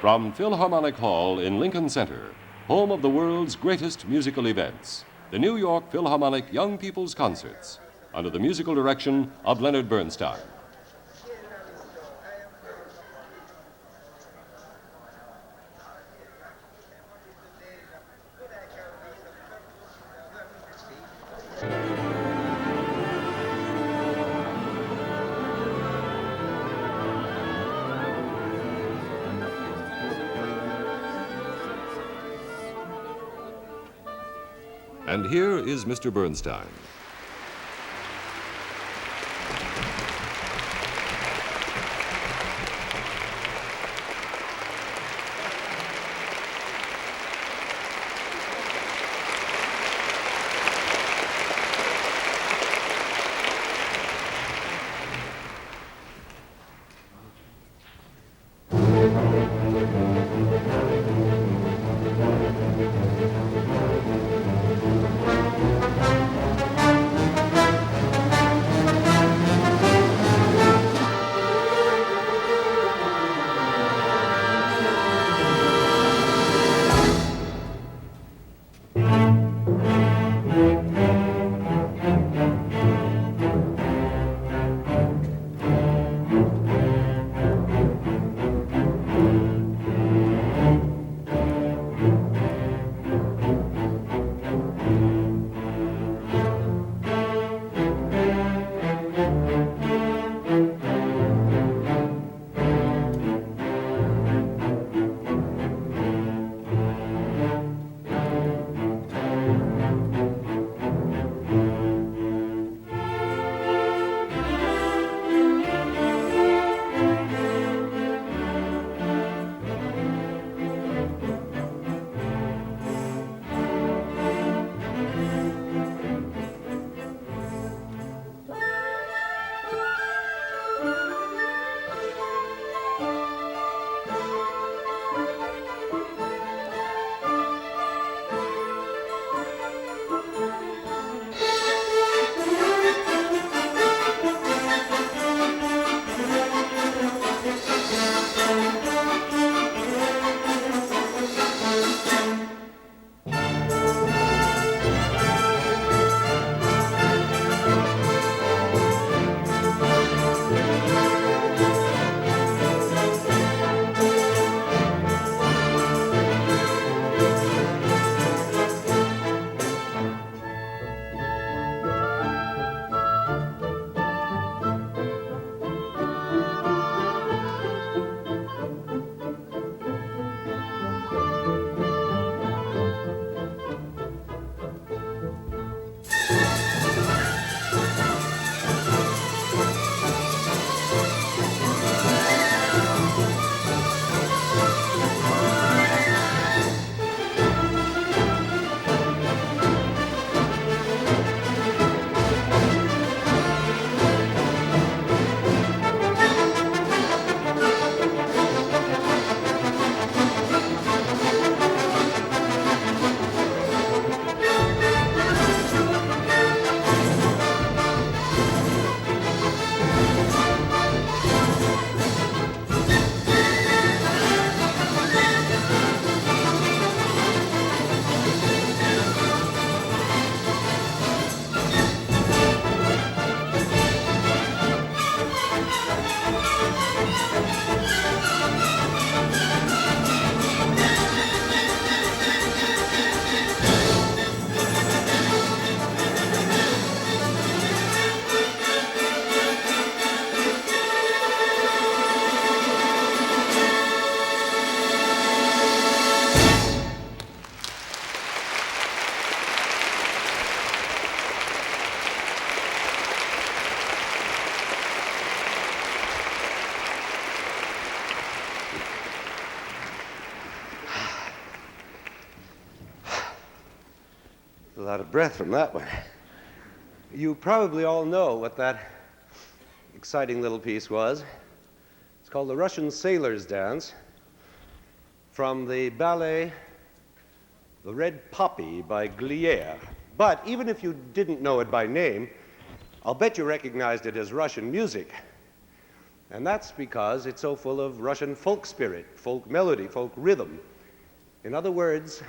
From Philharmonic Hall in Lincoln Center, home of the world's greatest musical events, the New York Philharmonic Young People's Concerts, under the musical direction of Leonard Bernstein. And here is Mr. Bernstein. A lot of breath from that one. You probably all know what that exciting little piece was. It's called the Russian Sailor's Dance from the ballet The Red Poppy by Glier. But even if you didn't know it by name, I'll bet you recognized it as Russian music. And that's because it's so full of Russian folk spirit, folk melody, folk rhythm. In other words,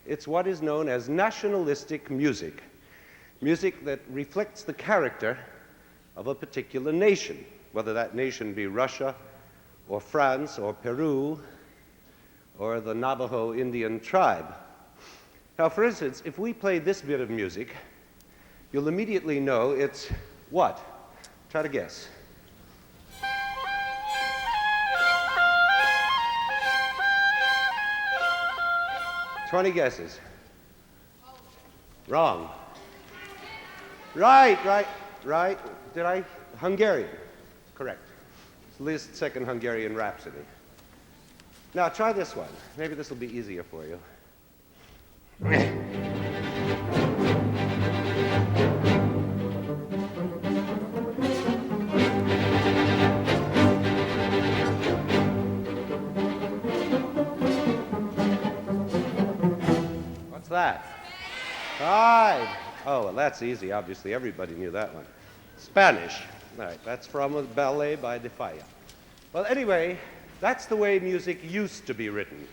it's what is known as nationalistic music, music that reflects the character of a particular nation, whether that nation be Russia or France or Peru or the Navajo Indian tribe. Now, for instance, if we play this bit of music, you'll immediately know it's what? Try to guess. 20 guesses. Wrong. Right. Did I? Hungarian. Correct. It's Liszt's second Hungarian Rhapsody. Now try this one. Maybe this will be easier for you. What's that? Right. Oh, well, that's easy. Obviously, everybody knew that one. Spanish. All right, that's from a ballet by De Falla. Well, anyway, that's the way music used to be written.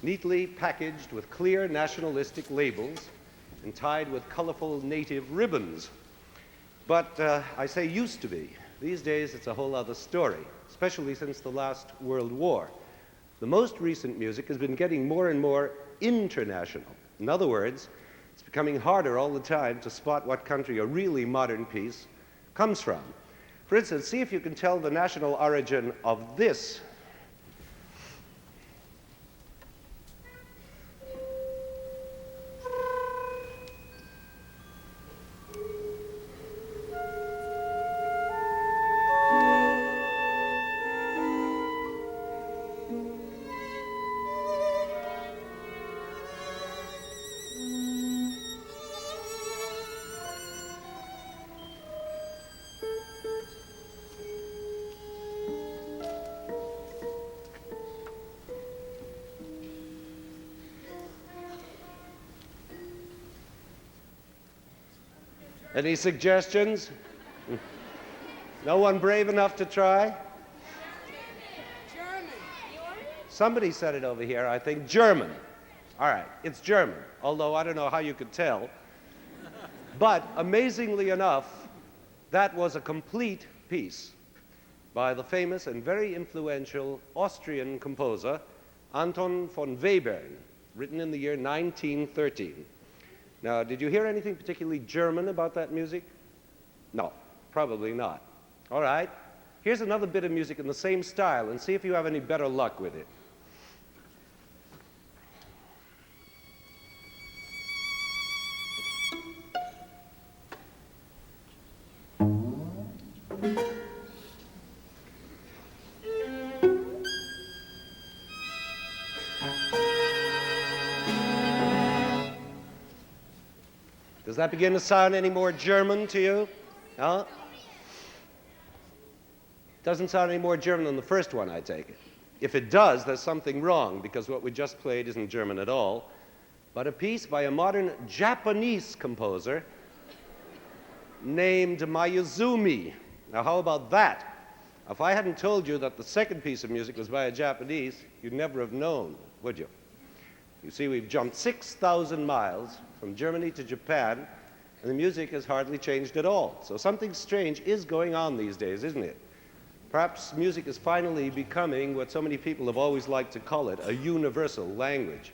Neatly packaged with clear nationalistic labels and tied with colorful native ribbons. But I say used to be. These days, it's a whole other story, especially since the last World War. The most recent music has been getting more and more international. In other words, it's becoming harder all the time to spot what country a really modern piece comes from. For instance, see if you can tell the national origin of this. Any suggestions? No one brave enough to try? German. Somebody said it over here, I think. German. All right, it's German, although I don't know how you could tell. But amazingly enough, that was a complete piece by the famous and very influential Austrian composer Anton von Webern, written in the year 1913. Now, did you hear anything particularly German about that music? No, probably not. All right, here's another bit of music in the same style, and see if you have any better luck with it. Does that begin to sound any more German to you? Huh? Doesn't sound any more German than the first one, I take it. If it does, there's something wrong, because what we just played isn't German at all, but a piece by a modern Japanese composer named Mayuzumi. Now, how about that? If I hadn't told you that the second piece of music was by a Japanese, you'd never have known, would you? You see, we've jumped 6,000 miles from Germany to Japan, and the music has hardly changed at all. So something strange is going on these days, isn't it? Perhaps music is finally becoming what so many people have always liked to call it, a universal language.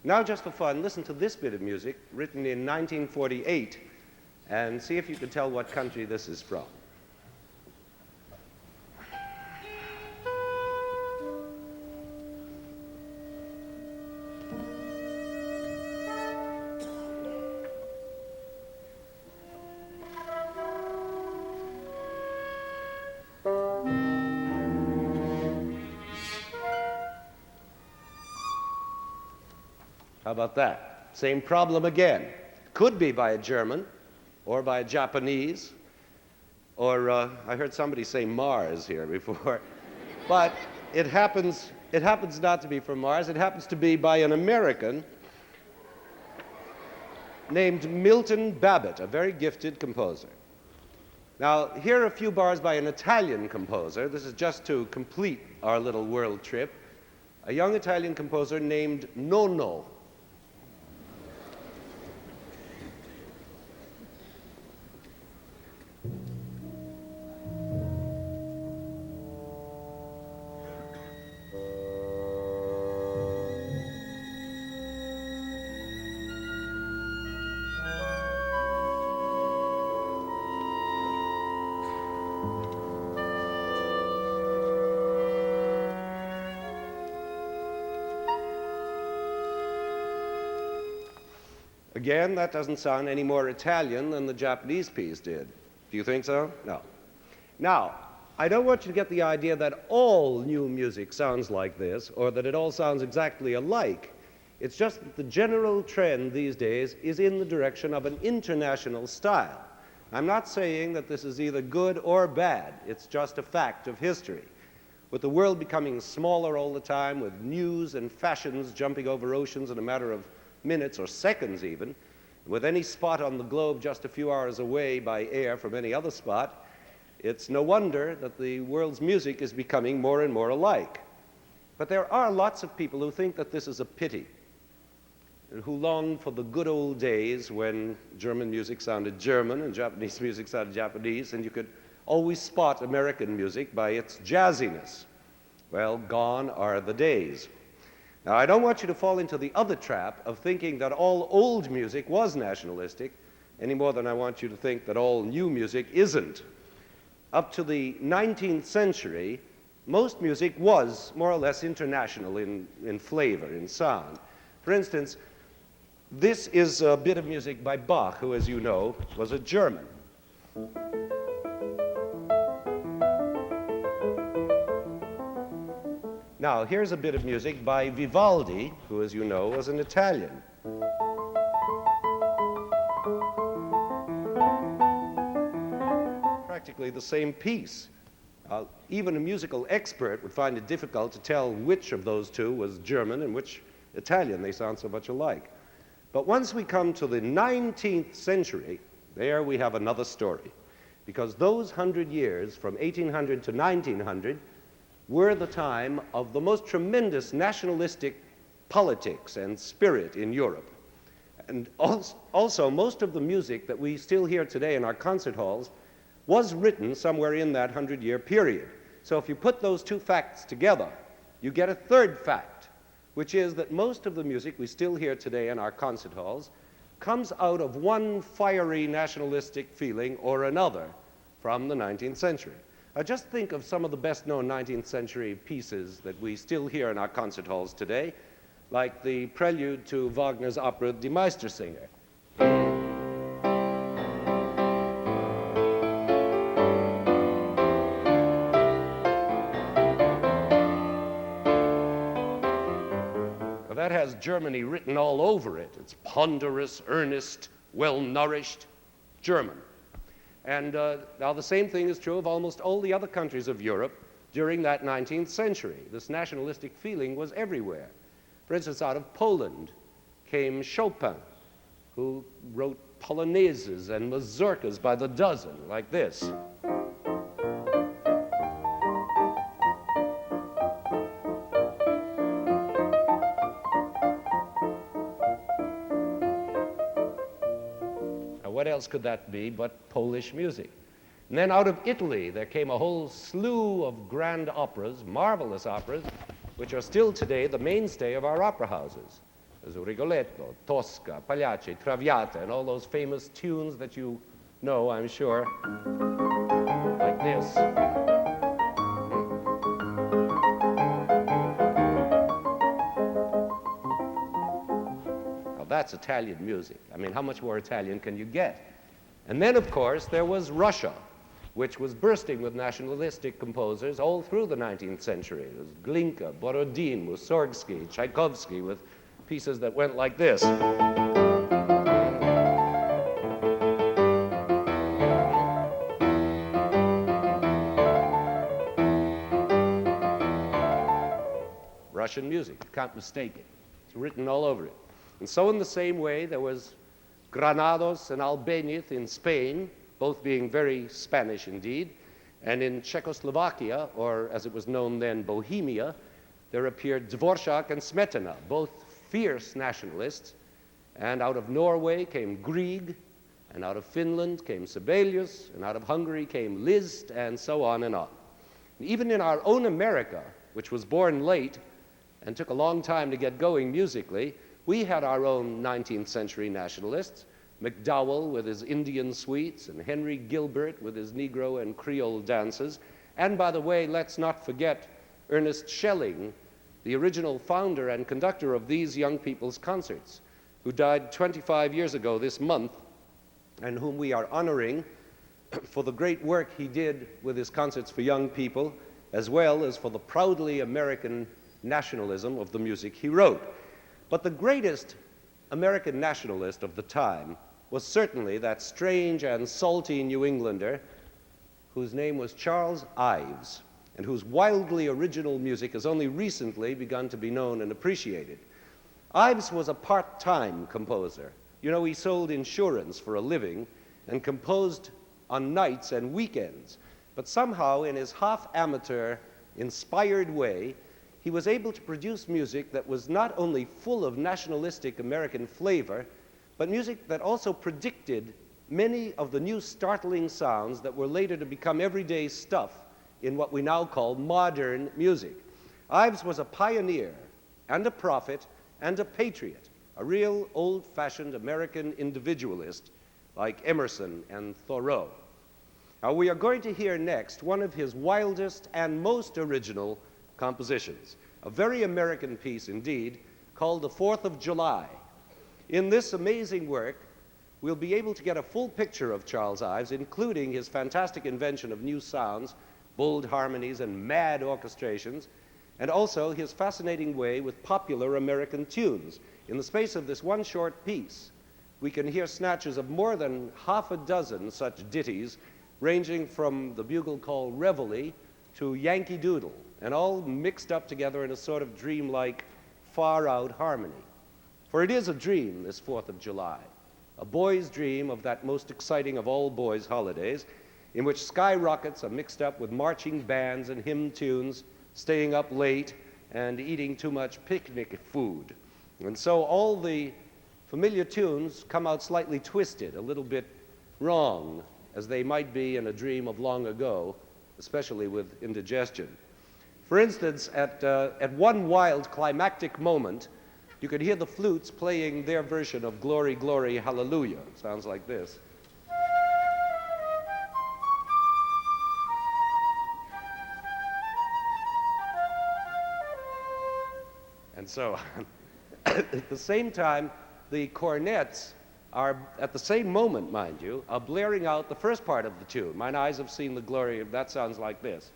Now, just for fun, listen to this bit of music written in 1948, and see if you can tell what country this is from. How about that? Same problem again. Could be by a German, or by a Japanese, or I heard somebody say Mars here before. But it happens not to be from Mars. It happens to be by an American named Milton Babbitt, a very gifted composer. Now, here are a few bars by an Italian composer. This is just to complete our little world trip. A young Italian composer named Nonno. Again, that doesn't sound any more Italian than the Japanese piece did. Do you think so? No. Now, I don't want you to get the idea that all new music sounds like this or that it all sounds exactly alike. It's just that the general trend these days is in the direction of an international style. I'm not saying that this is either good or bad. It's just a fact of history. With the world becoming smaller all the time, with news and fashions jumping over oceans in a matter of minutes or seconds even, with any spot on the globe just a few hours away by air from any other spot, it's no wonder that the world's music is becoming more and more alike. But there are lots of people who think that this is a pity, and who long for the good old days when German music sounded German and Japanese music sounded Japanese, and you could always spot American music by its jazziness. Well, gone are the days. Now, I don't want you to fall into the other trap of thinking that all old music was nationalistic, any more than I want you to think that all new music isn't. Up to the 19th century, most music was more or less international in flavor, in sound. For instance, this is a bit of music by Bach, who, as you know, was a German. Now, here's a bit of music by Vivaldi, who, as you know, was an Italian. Practically the same piece. Even a musical expert would find it difficult to tell which of those two was German and which Italian. They sound so much alike. But once we come to the 19th century, there we have another story. Because those 100 years, from 1800 to 1900, were the time of the most tremendous nationalistic politics and spirit in Europe. And also, most of the music that we still hear today in our concert halls was written somewhere in that 100-year period. So if you put those two facts together, you get a third fact, which is that most of the music we still hear today in our concert halls comes out of one fiery nationalistic feeling or another from the 19th century. Just think of some of the best-known 19th century pieces that we still hear in our concert halls today, like the prelude to Wagner's opera Die Meistersinger. Well, that has Germany written all over it. It's ponderous, earnest, well-nourished German. And now the same thing is true of almost all the other countries of Europe during that 19th century. This nationalistic feeling was everywhere. For instance, out of Poland came Chopin, who wrote polonaises and mazurkas by the dozen, like this. What else could that be but Polish music? And then out of Italy, there came a whole slew of grand operas, marvelous operas, which are still today the mainstay of our opera houses. There's Rigoletto, Tosca, Pagliacci, Traviata, and all those famous tunes that you know, I'm sure, like this. That's Italian music. I mean, how much more Italian can you get? And then, of course, there was Russia, which was bursting with nationalistic composers all through the 19th century. It was Glinka, Borodin, Mussorgsky, Tchaikovsky, with pieces that went like this. Russian music, you can't mistake it. It's written all over it. And so in the same way, there was Granados and Albéniz in Spain, both being very Spanish indeed. And in Czechoslovakia, or as it was known then, Bohemia, there appeared Dvorak and Smetana, both fierce nationalists. And out of Norway came Grieg, and out of Finland came Sibelius, and out of Hungary came Liszt, and so on and on. And even in our own America, which was born late and took a long time to get going musically, we had our own 19th century nationalists, MacDowell with his Indian suites, and Henry Gilbert with his Negro and Creole dances. And by the way, let's not forget Ernest Schelling, the original founder and conductor of these young people's concerts, who died 25 years ago this month, and whom we are honoring for the great work he did with his concerts for young people, as well as for the proudly American nationalism of the music he wrote. But the greatest American nationalist of the time was certainly that strange and salty New Englander whose name was Charles Ives, and whose wildly original music has only recently begun to be known and appreciated. Ives was a part-time composer. You know, he sold insurance for a living and composed on nights and weekends. But somehow, in his half-amateur, inspired way, he was able to produce music that was not only full of nationalistic American flavor, but music that also predicted many of the new startling sounds that were later to become everyday stuff in what we now call modern music. Ives was a pioneer and a prophet and a patriot, a real old-fashioned American individualist like Emerson and Thoreau. Now, we are going to hear next one of his wildest and most original compositions, a very American piece indeed, called The 4th of July. In this amazing work, we'll be able to get a full picture of Charles Ives, including his fantastic invention of new sounds, bold harmonies, and mad orchestrations, and also his fascinating way with popular American tunes. In the space of this one short piece, we can hear snatches of more than half a dozen such ditties, ranging from the bugle call Reveille to Yankee Doodle, and all mixed up together in a sort of dreamlike, far-out harmony. For it is a dream, this 4th of July, a boy's dream of that most exciting of all boys' holidays, in which skyrockets are mixed up with marching bands and hymn tunes, staying up late and eating too much picnic food. And so all the familiar tunes come out slightly twisted, a little bit wrong, as they might be in a dream of long ago, especially with indigestion. For instance, at one wild climactic moment, you could hear the flutes playing their version of Glory, Glory, Hallelujah. It sounds like this. And so on. At the same time, the cornets are, at the same moment, mind you, are blaring out the first part of the tune. Mine eyes have seen the glory of, that sounds like this.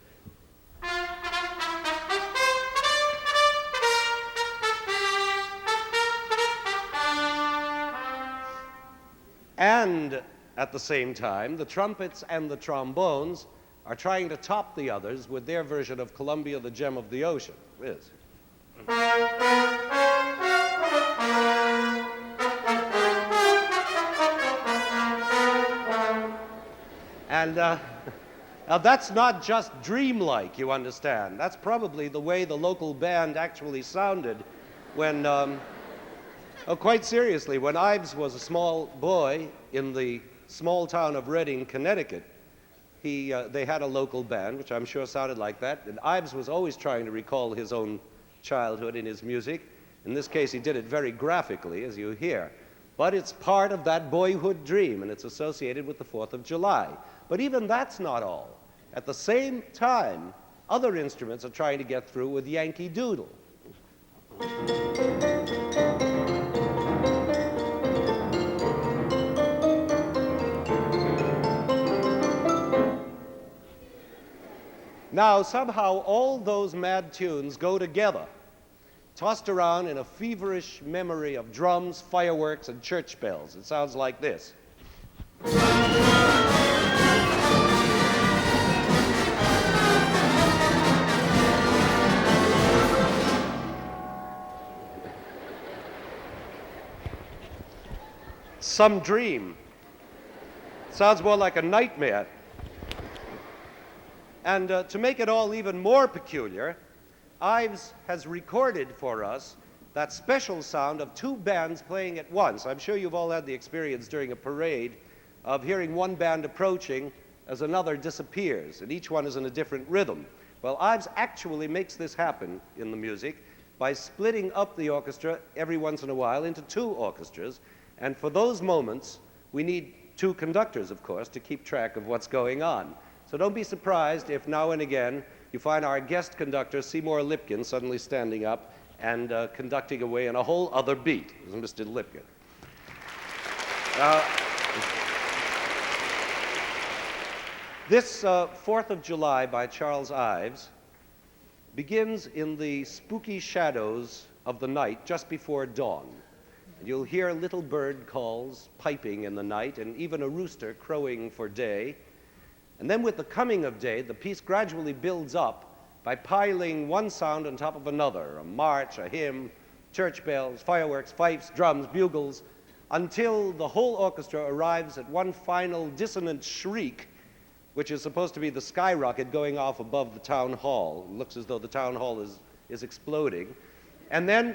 And at the same time, the trumpets and the trombones are trying to top the others with their version of Columbia, the Gem of the Ocean. This. And now that's not just dreamlike, you understand. That's probably the way the local band actually sounded when, quite seriously, when Ives was a small boy in the small town of Reading, Connecticut, they had a local band, which I'm sure sounded like that, and Ives was always trying to recall his own childhood in his music. In this case, he did it very graphically, as you hear. But it's part of that boyhood dream, and it's associated with the 4th of July. But even that's not all. At the same time, other instruments are trying to get through with Yankee Doodle. Now, somehow, all those mad tunes go together, tossed around in a feverish memory of drums, fireworks, and church bells. It sounds like this. Some dream. Sounds more like a nightmare. And to make it all even more peculiar, Ives has recorded for us that special sound of two bands playing at once. I'm sure you've all had the experience during a parade of hearing one band approaching as another disappears, and each one is in a different rhythm. Well, Ives actually makes this happen in the music by splitting up the orchestra every once in a while into two orchestras, and for those moments, we need two conductors, of course, to keep track of what's going on. So don't be surprised if now and again you find our guest conductor, Seymour Lipkin, suddenly standing up and conducting away on a whole other beat. This is Mr. Lipkin. This 4th of July by Charles Ives begins in the spooky shadows of the night just before dawn. And you'll hear little bird calls piping in the night and even a rooster crowing for day. And then with the coming of day, the piece gradually builds up by piling one sound on top of another, a march, a hymn, church bells, fireworks, fifes, drums, bugles, until the whole orchestra arrives at one final dissonant shriek, which is supposed to be the skyrocket going off above the town hall. It looks as though the town hall is exploding. And then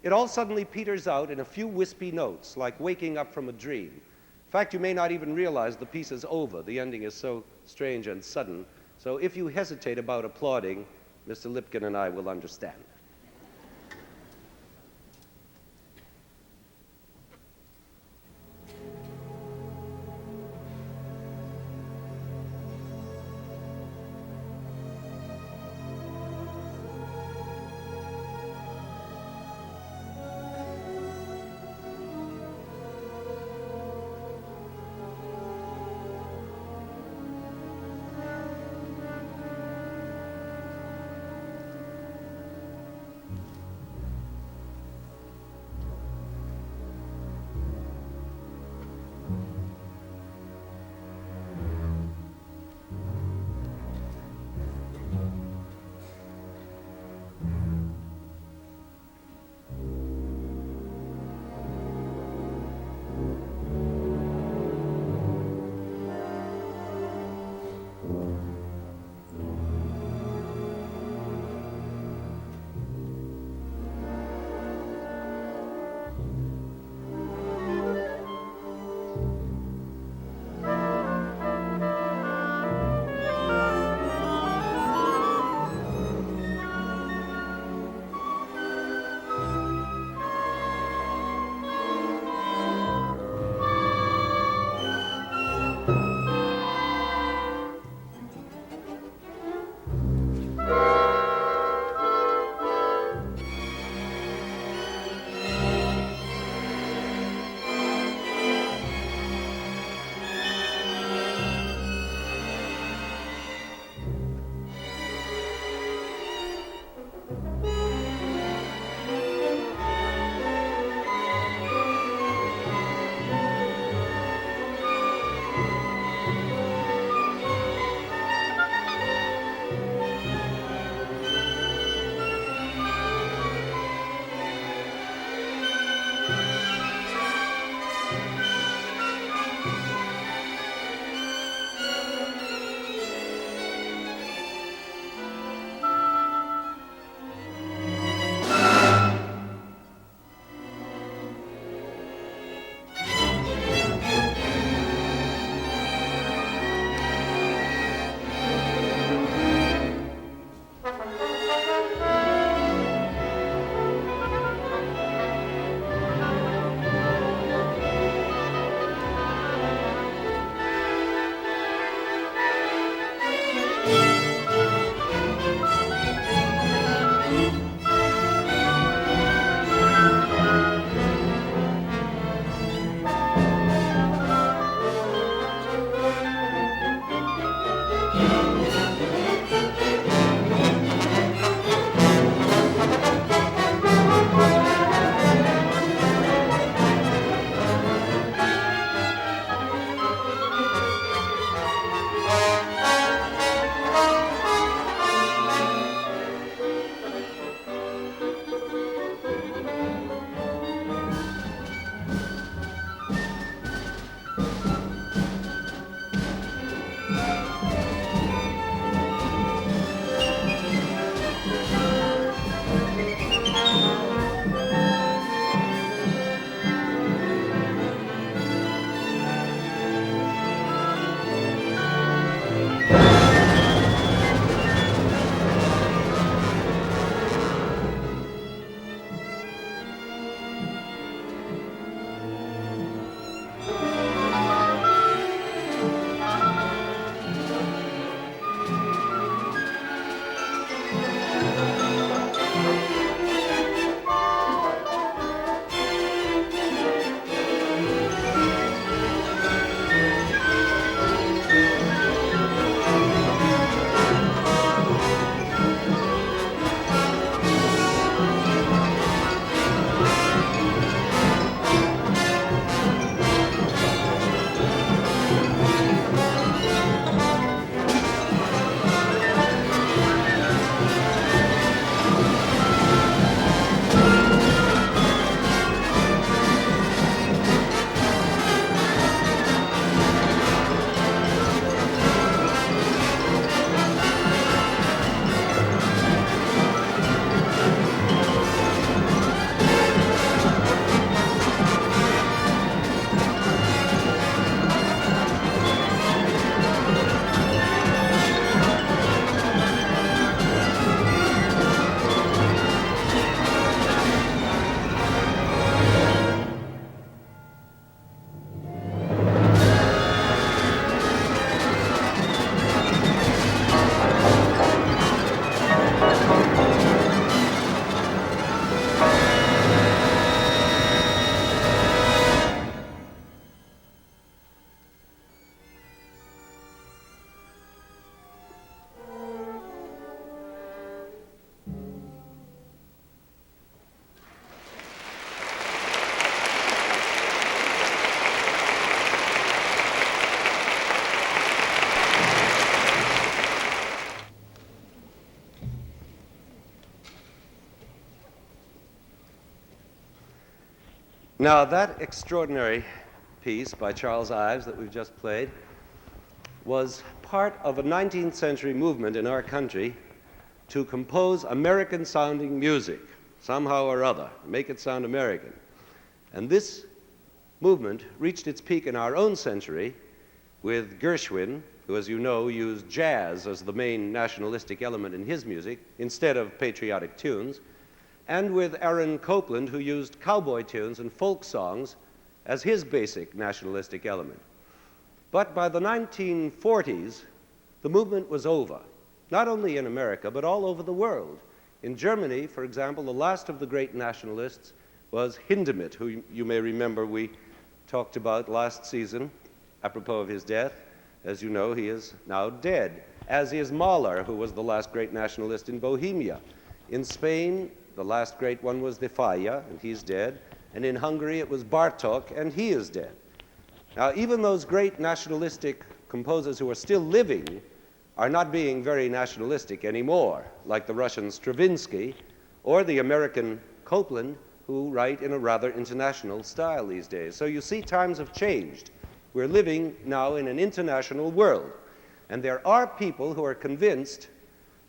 it all suddenly peters out in a few wispy notes, like waking up from a dream. In fact, you may not even realize the piece is over. The ending is so strange and sudden. So if you hesitate about applauding, Mr. Lipkin and I will understand. Now, that extraordinary piece by Charles Ives that we've just played was part of a 19th century movement in our country to compose American-sounding music, somehow or other, make it sound American. And this movement reached its peak in our own century with Gershwin, who, as you know, used jazz as the main nationalistic element in his music instead of patriotic tunes, and with Aaron Copland, who used cowboy tunes and folk songs as his basic nationalistic element. But by the 1940s, the movement was over, not only in America, but all over the world. In Germany, for example, the last of the great nationalists was Hindemith, who you may remember we talked about last season, apropos of his death. As you know, he is now dead, as is Mahler, who was the last great nationalist in Bohemia. In Spain, the last great one was De Falla, and he's dead. And in Hungary, it was Bartók, and he is dead. Now, even those great nationalistic composers who are still living are not being very nationalistic anymore, like the Russian Stravinsky or the American Copland, who write in a rather international style these days. So you see, times have changed. We're living now in an international world. And there are people who are convinced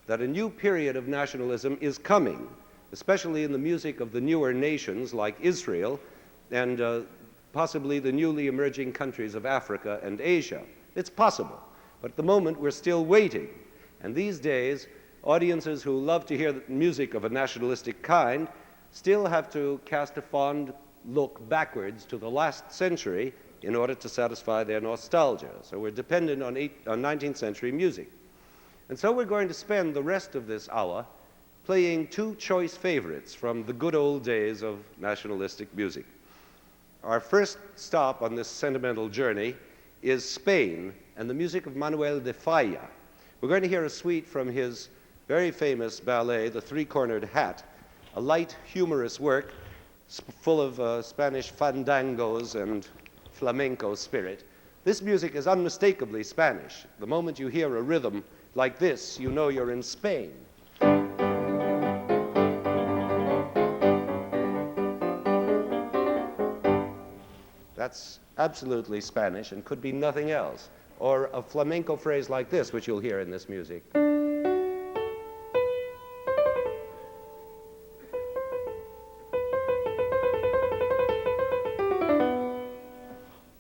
that a new period of nationalism is coming, especially in the music of the newer nations like Israel and possibly the newly emerging countries of Africa and Asia. It's possible, but at the moment we're still waiting. And these days, audiences who love to hear the music of a nationalistic kind still have to cast a fond look backwards to the last century in order to satisfy their nostalgia. So we're dependent on 19th century music. And so we're going to spend the rest of this hour playing two choice favorites from the good old days of nationalistic music. Our first stop on this sentimental journey is Spain and the music of Manuel de Falla. We're going to hear a suite from his very famous ballet, The Three-Cornered Hat, a light, humorous work full of Spanish fandangos and flamenco spirit. This music is unmistakably Spanish. The moment you hear a rhythm like this, you know you're in Spain. That's absolutely Spanish and could be nothing else. Or a flamenco phrase like this, which you'll hear in this music.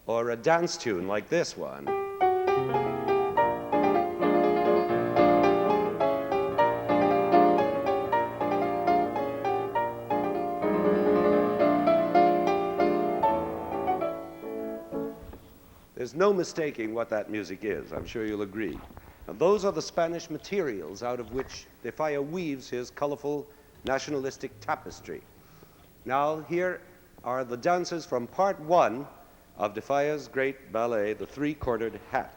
Or a dance tune like this one. There's no mistaking what that music is. I'm sure you'll agree. And those are the Spanish materials out of which de Falla weaves his colorful nationalistic tapestry. Now, here are the dances from part one of de Falla's great ballet, The Three-Cornered Hat.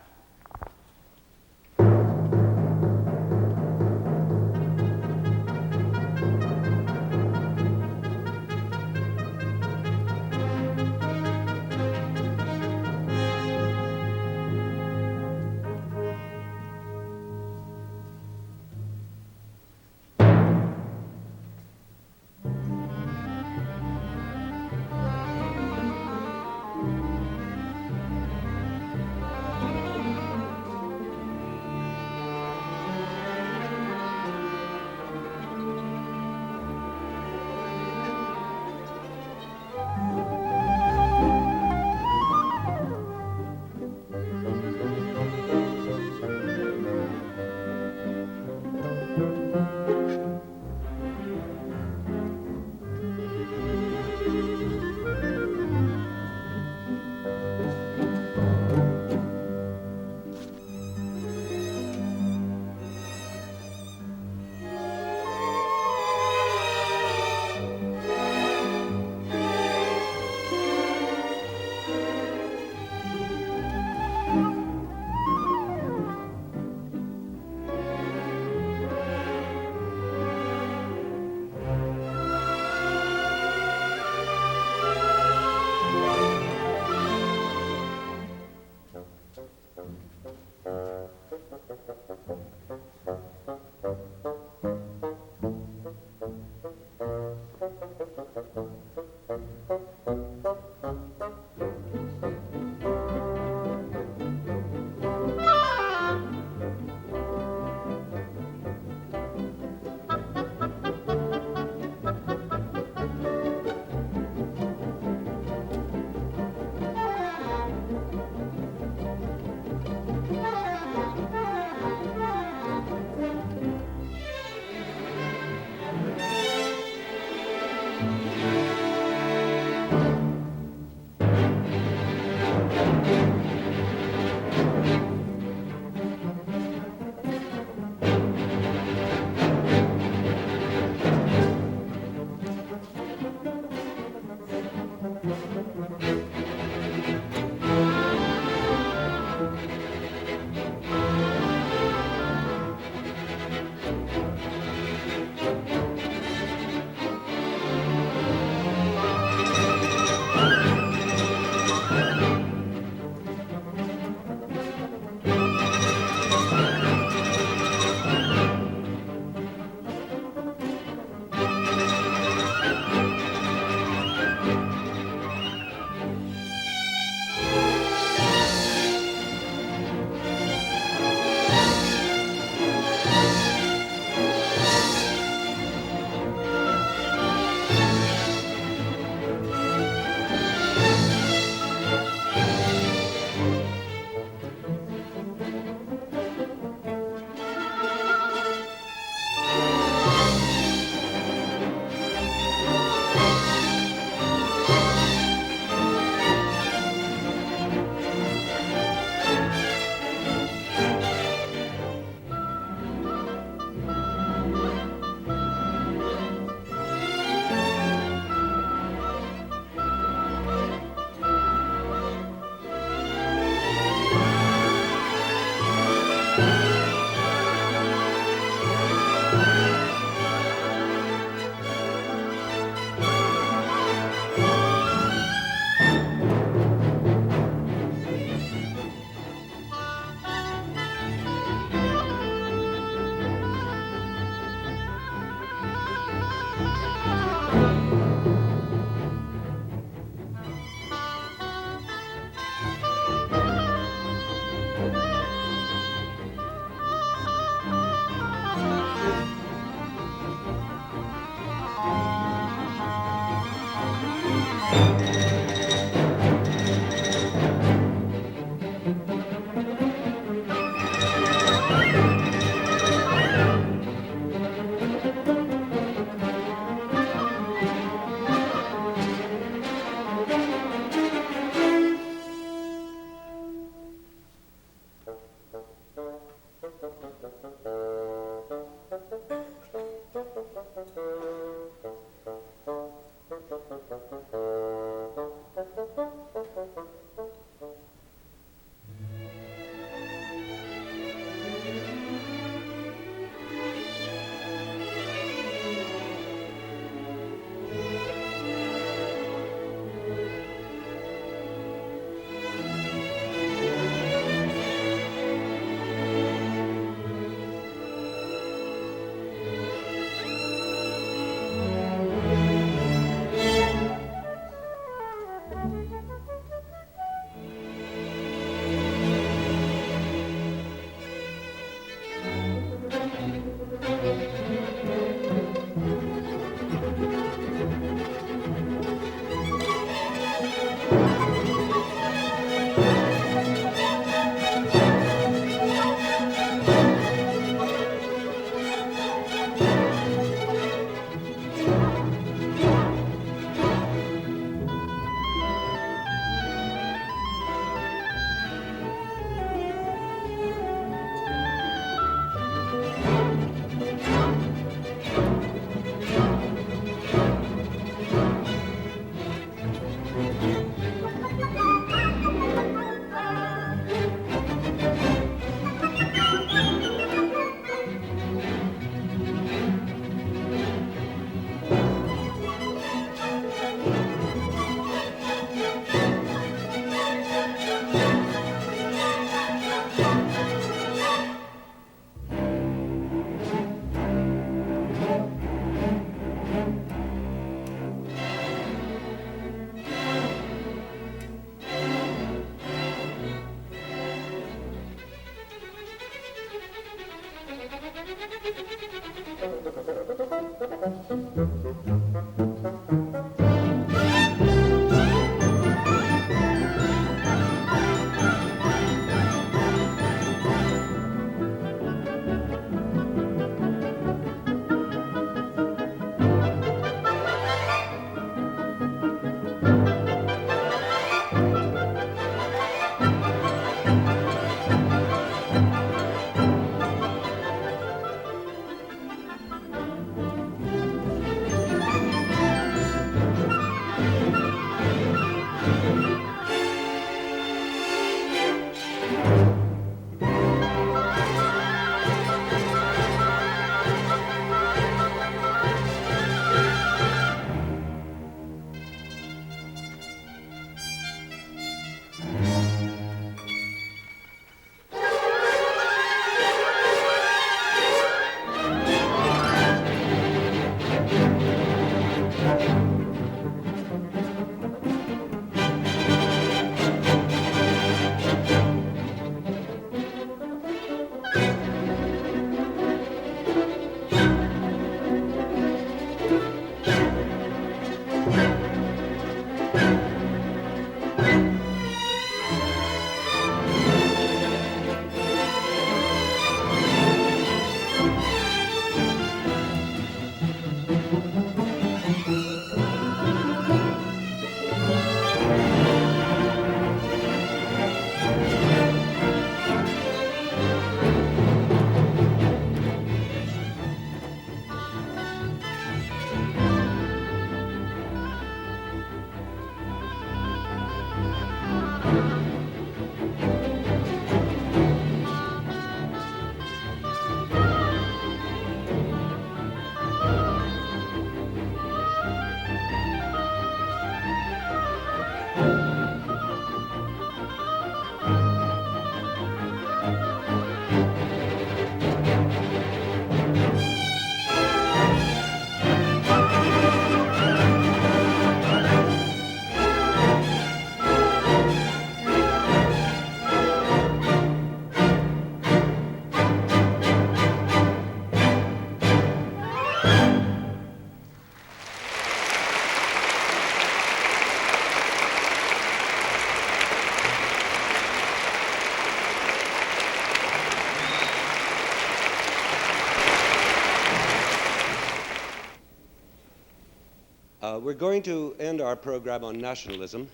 We're going to end our program on nationalism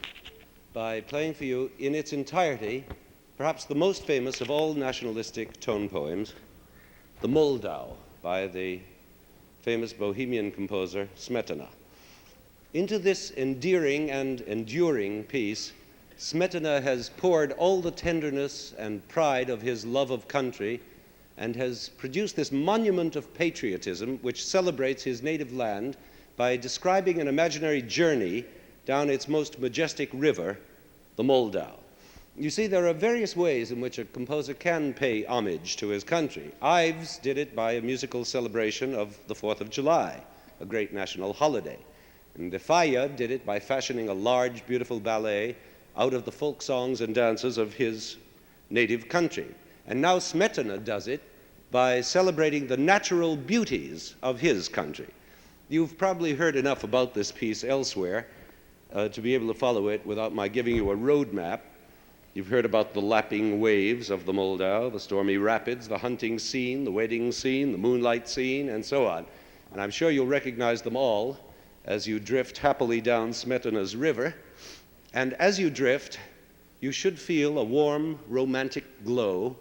by playing for you in its entirety, perhaps the most famous of all nationalistic tone poems, the Moldau by the famous Bohemian composer Smetana. Into this endearing and enduring piece, Smetana has poured all the tenderness and pride of his love of country and has produced this monument of patriotism which celebrates his native land by describing an imaginary journey down its most majestic river, the Moldau. You see, there are various ways in which a composer can pay homage to his country. Ives did it by a musical celebration of the 4th of July, a great national holiday. And De Falla did it by fashioning a large, beautiful ballet out of the folk songs and dances of his native country. And now Smetana does it by celebrating the natural beauties of his country. You've probably heard enough about this piece elsewhere to be able to follow it without my giving you a road map. You've heard about the lapping waves of the Moldau, the stormy rapids, the hunting scene, the wedding scene, the moonlight scene, and so on. And I'm sure you'll recognize them all as you drift happily down Smetana's river. And as you drift, you should feel a warm, romantic glow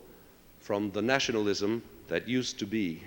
from the nationalism that used to be.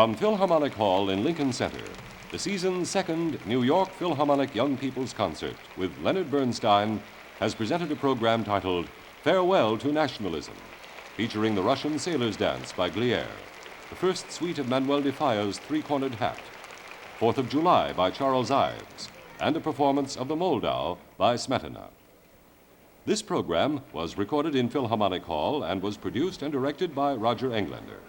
From Philharmonic Hall in Lincoln Center, the season's second New York Philharmonic Young People's Concert with Leonard Bernstein has presented a program titled Farewell to Nationalism, featuring the Russian Sailor's Dance by Glier, the first suite of Manuel de Falla's Three-Cornered Hat, 4th of July by Charles Ives, and a performance of the Moldau by Smetana. This program was recorded in Philharmonic Hall and was produced and directed by Roger Englander.